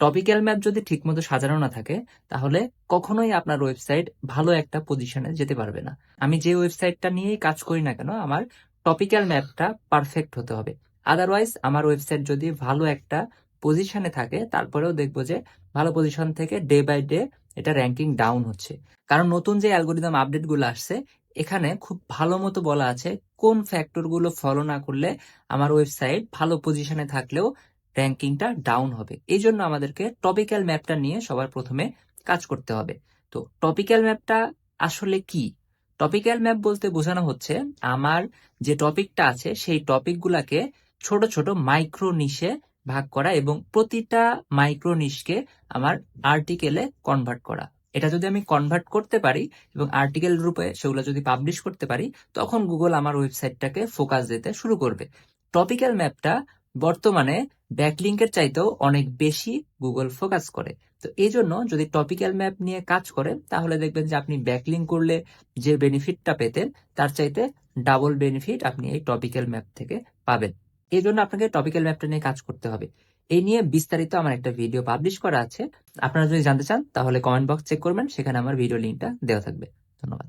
Topical map যদি ঠিকমতো সাজানো না থাকে তাহলে কখনোই আপনার ওয়েবসাইট ভালো একটা পজিশনে যেতে পারবে না। আমি যে ওয়েবসাইটটা নিয়েই কাজ করি না কেন আমার টপিক্যাল ম্যাপটা পারফেক্ট হতে হবে। আদারওয়াইজ আমার ওয়েবসাইট যদি ভালো একটা পজিশনে থাকে তারপরেও দেখবো যে ভালো পজিশন থেকে ডে বাই ডে এটা র্যাঙ্কিং ডাউন হচ্ছে। কারণ নতুন যে অ্যালগোরিদম আপডেটগুলো আসছে এখানে খুব ভালো মতো বলা আছে কোন ফ্যাক্টরগুলো ফলো না করলে আমার ওয়েবসাইট ভালো পজিশনে থাকলেও র্যাঙ্কিংটা ডাউন হবে। এই জন্য আমাদেরকে টপিক্যাল ম্যাপটা নিয়ে সবার প্রথমে কাজ করতে হবে। তো টপিক্যাল ম্যাপটা আসলে কি? টপিক্যাল ম্যাপ বলতে বোঝানো হচ্ছে আমার যে টপিকটা আছে সেই টপিকগুলাকে ছোট ছোট মাইক্রো নিশে ভাগ করা এবং প্রতিটা মাইক্রো নিশকে আমার আর্টিকেলে কনভার্ট করা। এটা যদি আমি কনভার্ট করতে পারি এবং আর্টিকেল রূপে সেগুলো যদি পাবলিশ করতে পারি তখন গুগল আমার ওয়েবসাইটটাকে ফোকাস দিতে শুরু করবে। টপিক্যাল ম্যাপটা বর্তমানে ব্যাকলিংকের চাইতেও অনেক বেশি গুগল ফোকাস করে। তো এই জন্য যদি টপিক্যাল ম্যাপ নিয়ে কাজ করেন তাহলে দেখবেন যে আপনি ব্যাকলিং করলে যে বেনিফিটটা পেতেন তার চাইতে ডাবল বেনিফিট আপনি এই টপিক্যাল ম্যাপ থেকে পাবেন। এই জন্য আপনাকে টপিক্যাল ম্যাপটা নিয়ে কাজ করতে হবে। এই নিয়ে বিস্তারিত আমার একটা ভিডিও পাবলিশ করা আছে। আপনারা যদি জানতে চান তাহলে কমেন্ট বক্স চেক করবেন, সেখানে আমার ভিডিও লিঙ্কটা দেওয়া থাকবে। ধন্যবাদ।